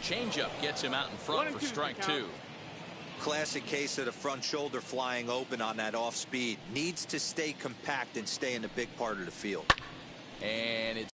Changeup gets him out in front for strike 2. Classic case of the front shoulder flying open on that off speed. Needs to stay compact and stay in the big part of the field. And it's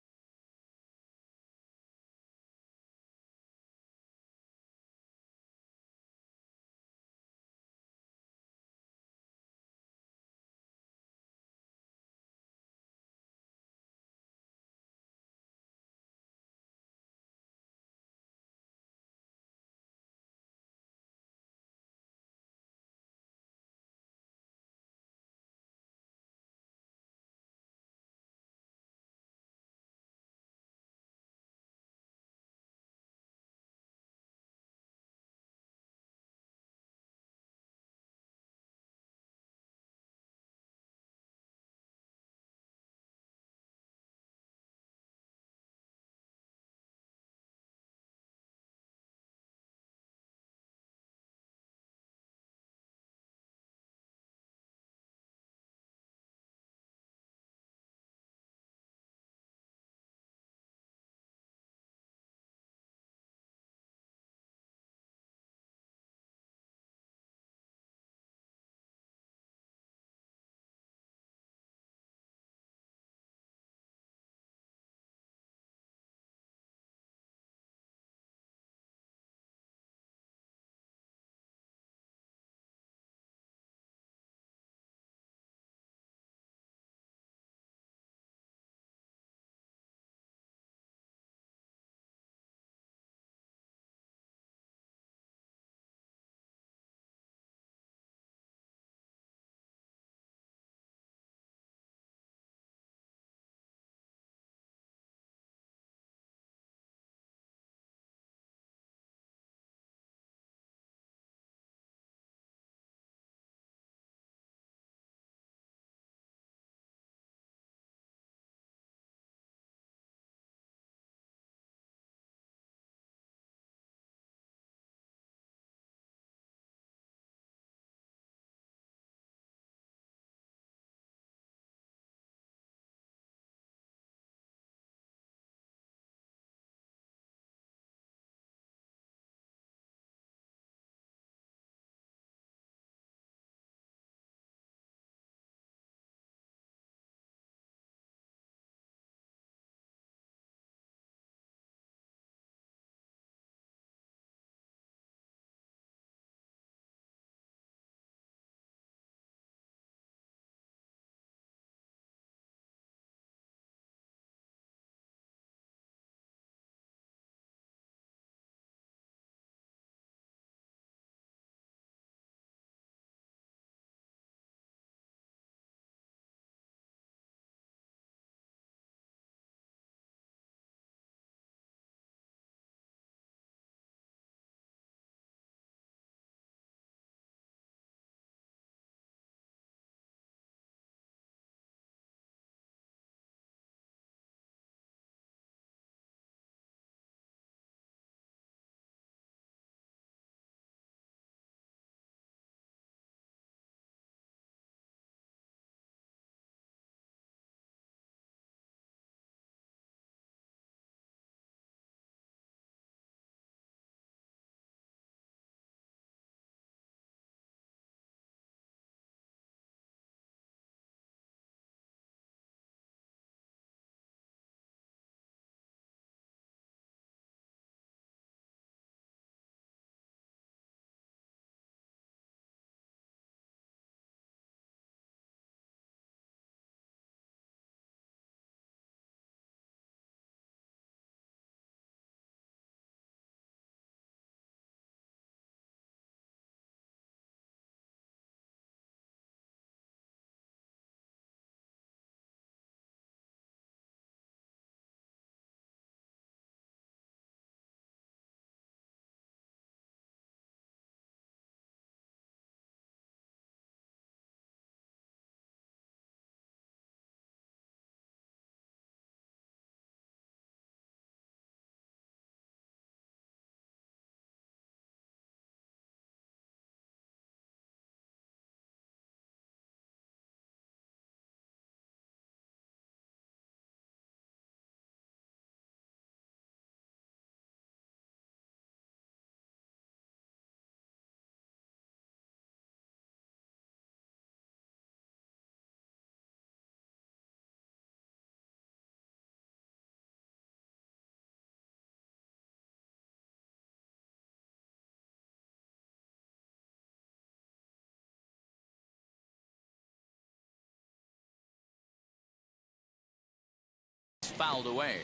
Fouled away.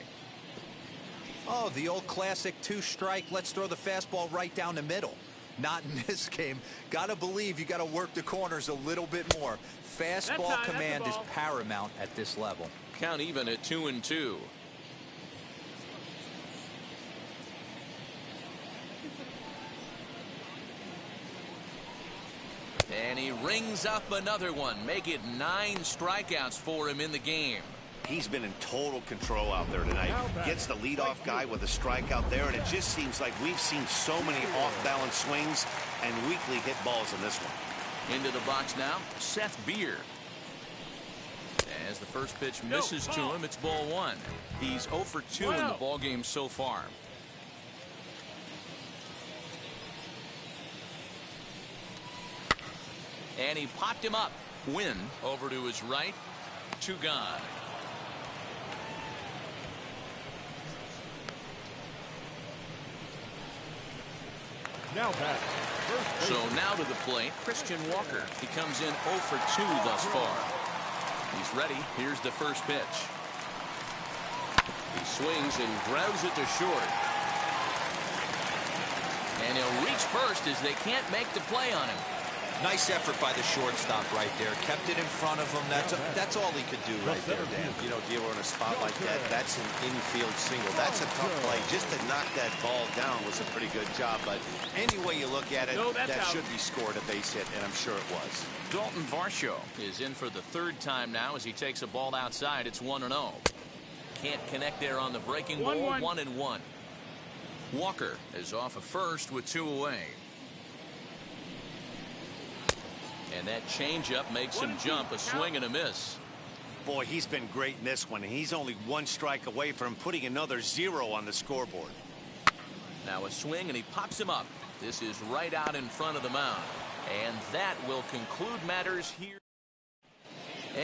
Oh, the old classic two-strike. Let's throw the fastball right down the middle. Not in this game. Gotta believe you gotta work the corners a little bit more. Fastball command is paramount at this level. Count even at 2-2. And he rings up another one. Make it 9 strikeouts for him in the game. He's been in total control out there tonight. Gets the leadoff guy with a strikeout there, and it just seems like we've seen so many off-balance swings and weakly hit balls in this one. Into the box now, Seth Beer. As the first pitch misses to him, it's ball 1. He's 0 for 2 in the ball game so far. And he popped him up. Win over to his right. 2 gone. Now back. So now to the plate, Christian Walker. He comes in 0 for 2 thus far. He's ready. Here's the first pitch. He swings and grounds it to short. And he'll reach first as they can't make the play on him. Nice effort by the shortstop right there. Kept it in front of him. That's all he could do right there, Dan. You know, Dealer, in a spot like that, that's an infield single. That's a tough play. Just to knock that ball down was a pretty good job. But any way you look at it, that should be scored a base hit, and I'm sure it was. Dalton Varsho is in for the 3rd time now as he takes a ball outside. It's 1-0. Can't connect there on the breaking ball. 1-1. Walker is off of first with 2 away. And that changeup makes him jump. A swing and a miss. Boy, he's been great in this one. And he's only 1 strike away from putting another 0 on the scoreboard. Now a swing, and he pops him up. This is right out in front of the mound. And that will conclude matters here.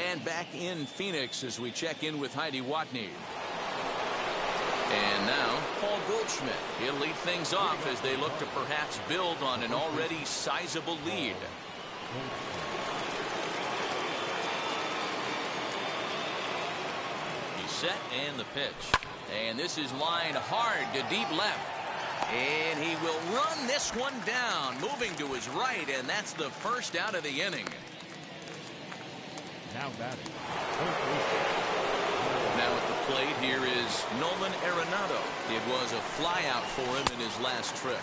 And back in Phoenix as we check in with Heidi Watney. And now Paul Goldschmidt. He'll lead things off as they look to perhaps build on an already sizable lead. He's set, and the pitch. And this is lined hard to deep left. And he will run this one down, moving to his right, and that's the first out of the inning. Now batting. Now at the plate, here is Nolan Arenado. It was a flyout for him in his last trip.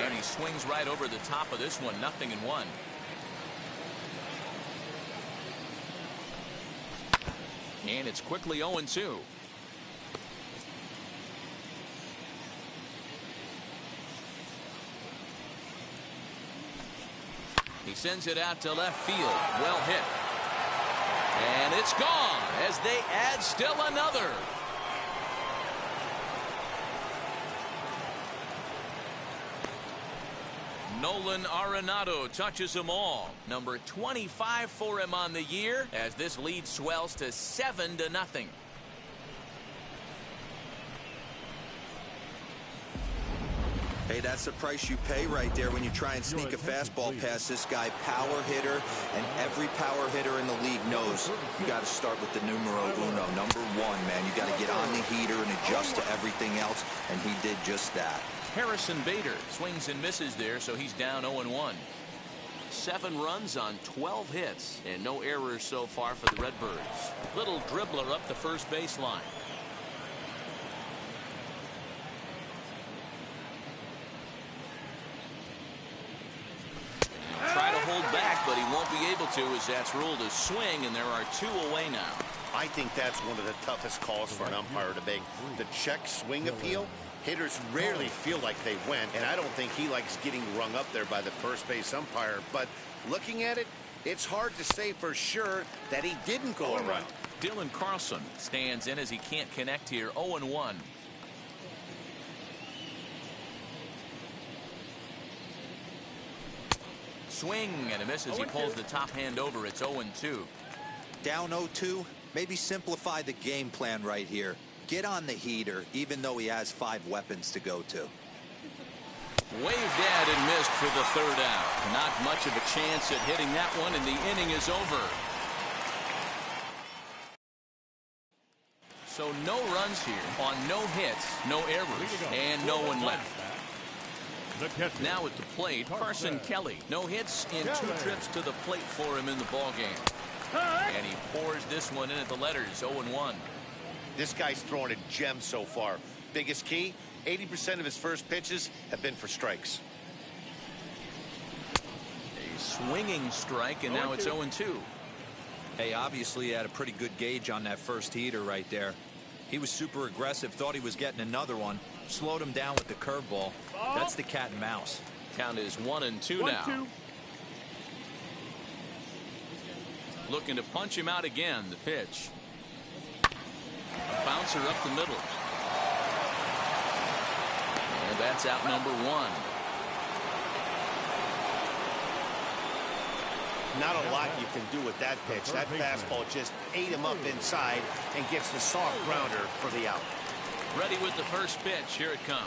And he swings right over the top of this one, 0-1. And it's quickly 0-2. He sends it out to left field. Well hit. And it's gone as they add still another. Nolan Arenado touches them all. Number 25 for him on the year as this lead swells to 7-0. Hey, that's the price you pay right there when you try and sneak a fastball past this guy. Power hitter, and every power hitter in the league knows you got to start with the numero uno, number 1, man. You got to get on the heater and adjust to everything else, and he did just that. Harrison Bader swings and misses there, so he's down 0-1. 7 runs on 12 hits, and no errors so far for the Redbirds. Little dribbler up the first baseline. Try to hold back, but he won't be able to as that's ruled a swing, and there are 2 away now. I think that's one of the toughest calls for an umpire to make. The check swing appeal. Hitters rarely feel like they went, and I don't think he likes getting rung up there by the first base umpire. But looking at it, it's hard to say for sure that he didn't go around. Dylan Carlson stands in as he can't connect here. 0-1. Swing and a miss as he pulls the top hand over. It's 0-2. Down 0-2. Maybe simplify the game plan right here. Get on the heater, even though he has 5 weapons to go to. Waved at and missed for the 3rd out. Not much of a chance at hitting that one, and the inning is over. So no runs here on no hits, no errors, and no one left. Now at the plate, Carson Kelly. No hits in 2 trips to the plate for him in the ballgame. And he pours this one in at the letters, 0-1. This guy's throwing a gem so far. Biggest key, 80% of his first pitches have been for strikes. A swinging strike, and now it's 0-2. Hey, obviously he had a pretty good gauge on that first heater right there. He was super aggressive, thought he was getting another one, slowed him down with the curveball. That's the cat and mouse. Count is 1-2 now. Looking to punch him out again. The pitch. A bouncer up the middle. And that's out number 1. Not a lot you can do with that pitch. That fastball just ate him up inside and gets the soft grounder for the out. Ready with the first pitch. Here it comes.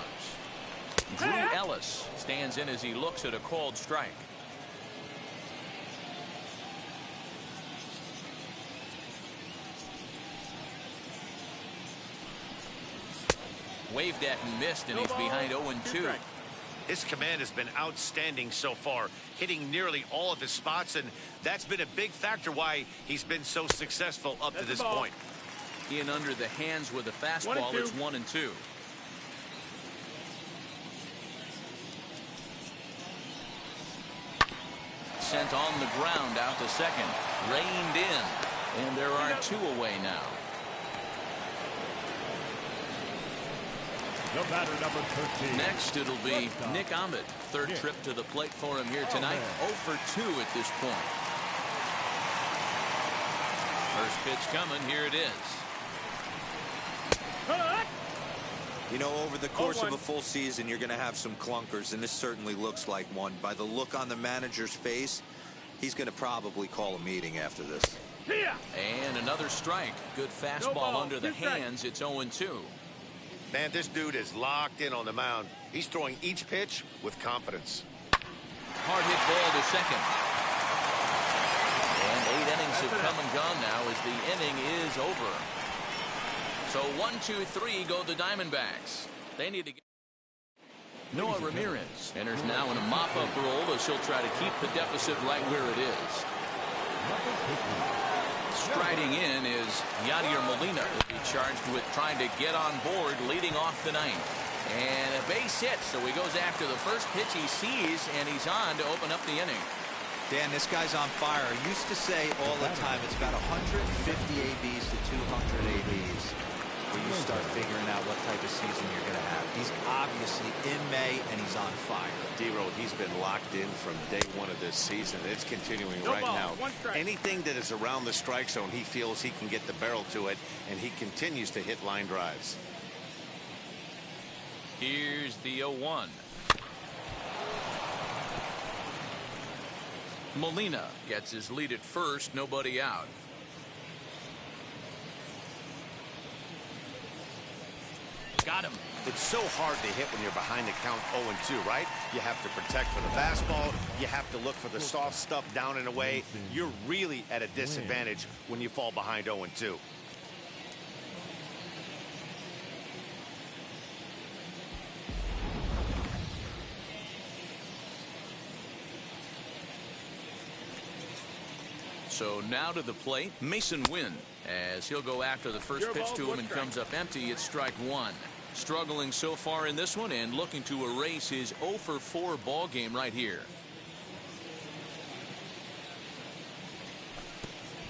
Drew Ellis stands in as he looks at a called strike. Waved at and missed, and he's behind 0-2. His command has been outstanding so far, hitting nearly all of his spots, and that's been a big factor why he's been so successful up to this point. In under the hands with a fastball, it's 1-2. Sent on the ground out to second. Reined in. And there are 2 away now. The batter, number 13. Next, it'll be Nick Ahmed. Third trip to the plate for him here tonight. 0 for 2 at this point. First pitch coming. Here it is. You know, over the course of a full season, you're going to have some clunkers, and this certainly looks like one. By the look on the manager's face, he's going to probably call a meeting after this. And another strike. Good fastball under the hands. It's 0-2. Man, this dude is locked in on the mound. He's throwing each pitch with confidence. Hard hit ball to second. And 8 innings have come and gone now as the inning is over. So 1, 2, 3 go the Diamondbacks. They need to get. Noah Ramirez enters now in a mop-up role as he'll try to keep the deficit right where it is. Striding in is Yadier Molina. He'll be charged with trying to get on board leading off the ninth. And a base hit, so he goes after the first pitch he sees, and he's on to open up the inning. Dan, this guy's on fire. I used to say all the time it's about 150 ABs to 200 ABs where you start figuring out what type of season you're going to have. He's obviously in May, and he's on fire. D-Road, he's been locked in from day 1 of this season. It's continuing right now. Anything that is around the strike zone, he feels he can get the barrel to it, and he continues to hit line drives. Here's the 0-1. Molina gets his lead at first, nobody out. Got him. It's so hard to hit when you're behind the count 0-2, right? You have to protect for the fastball. You have to look for the soft stuff down and away. You're really at a disadvantage when you fall behind 0-2. So now to the plate, Mason Wynn, as he'll go after the first pitch to him and comes up empty. It's strike 1. Struggling so far in this one and looking to erase his 0 for 4 ball game right here.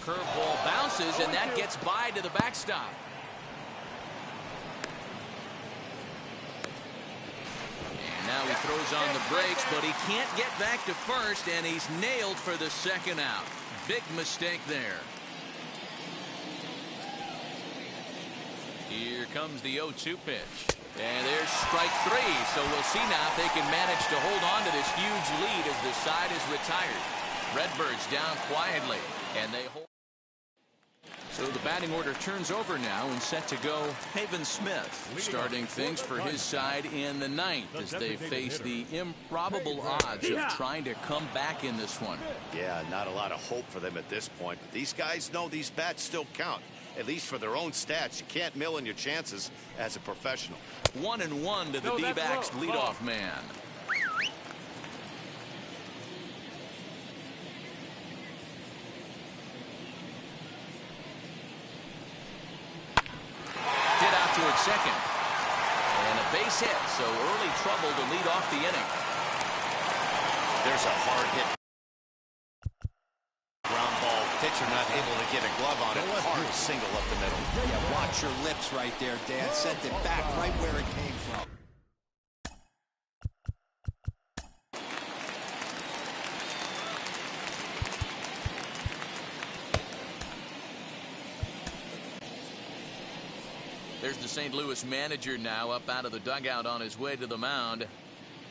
Curveball bounces, and that gets by to the backstop. And now he throws on the brakes, but he can't get back to first, and he's nailed for the second out. Big mistake there. Here comes the 0-2 pitch. And there's strike 3. So we'll see now if they can manage to hold on to this huge lead as the side is retired. Redbirds down quietly, and they hold. So the batting order turns over now and set to go Haven Smith, starting things for his side in the ninth as they face the improbable odds of trying to come back in this one. Yeah, not a lot of hope for them at this point. But these guys know these bats still count. At least for their own stats, you can't mill in your chances as a professional. 1-1 to the D-backs leadoff man. Hit out toward second. And a base hit, so early trouble to lead off the inning. There's a hard hit. Ground ball, pitcher not able to get a glove on it. Hard single up the middle. Yeah, watch your lips right there, Dan. Sent it back right where it came from. There's the St. Louis manager now up out of the dugout on his way to the mound.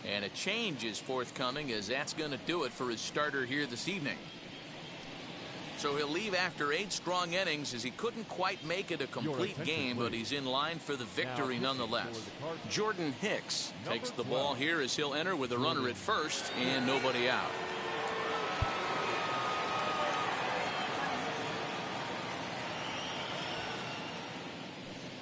And a change is forthcoming, as that's going to do it for his starter here this evening. So he'll leave after 8 strong innings, as he couldn't quite make it a complete game, but he's in line for the victory nonetheless. Jordan Hicks takes the ball here as he'll enter with a runner at first and nobody out.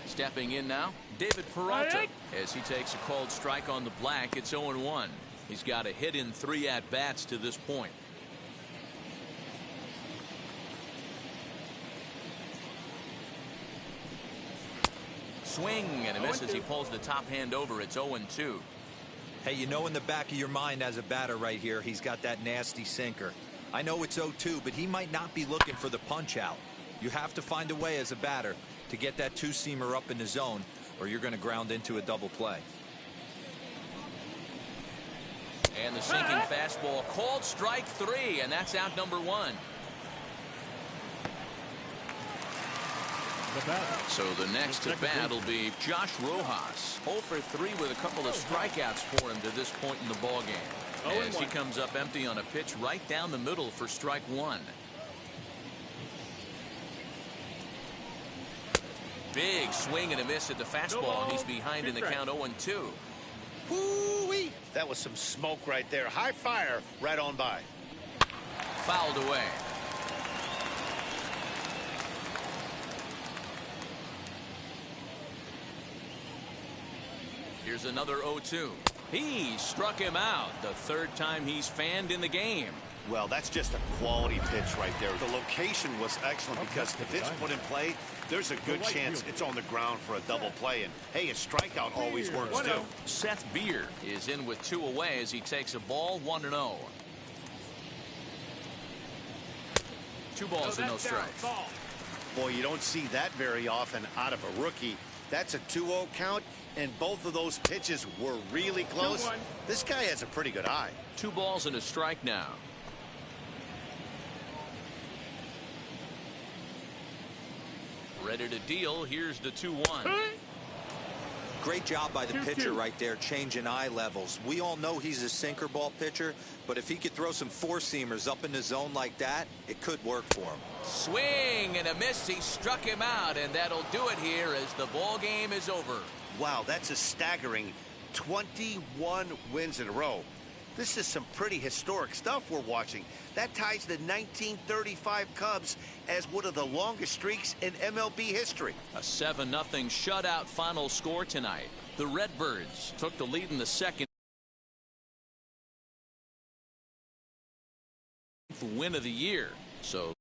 Stepping in now, David Peralta, as he takes a called strike on the black. It's 0-1. He's got a hit in 3 at-bats to this point. Swing and a miss as he pulls the top hand over. It's 0-2. Hey, you know in the back of your mind as a batter right here, he's got that nasty sinker. I know it's 0-2, but he might not be looking for the punch out. You have to find a way as a batter to get that two-seamer up in the zone, or you're going to ground into a double play. And the sinking fastball, called strike 3, and that's out number 1. So the next at bat will be Josh Rojas. 0 for 3 with a couple of strikeouts for him to this point in the ball game. As he comes up empty on a pitch right down the middle for strike 1. Big swing and a miss at the fastball, and he's behind in the count 0-2. Woo-wee. That was some smoke right there. High fire right on by. Fouled away. Here's another 0-2. He struck him out, the 3rd time he's fanned in the game. Well, that's just a quality pitch right there. The location was excellent, because if it's put in play, there's a good chance it's on the ground for a double play. And, hey, a strikeout always works, too. Seth Beer is in with 2 away as he takes a ball, 1-0. 2 balls and no strikes. Boy, you don't see that very often out of a rookie. That's a 2-0 count, and both of those pitches were really close. This guy has a pretty good eye. 2 balls and a strike now. Ready to deal. Here's the 2-1. Great job by the pitcher right there, changing eye levels. We all know he's a sinker ball pitcher, but if he could throw some 4-seamers up in the zone like that, it could work for him. Swing and a miss. He struck him out, and that'll do it here as the ball game is over. Wow, that's a staggering 21 wins in a row. This is some pretty historic stuff we're watching. That ties the 1935 Cubs as one of the longest streaks in MLB history. A 7-0 shutout final score tonight. The Redbirds took the lead in the 2nd. Win of the year. So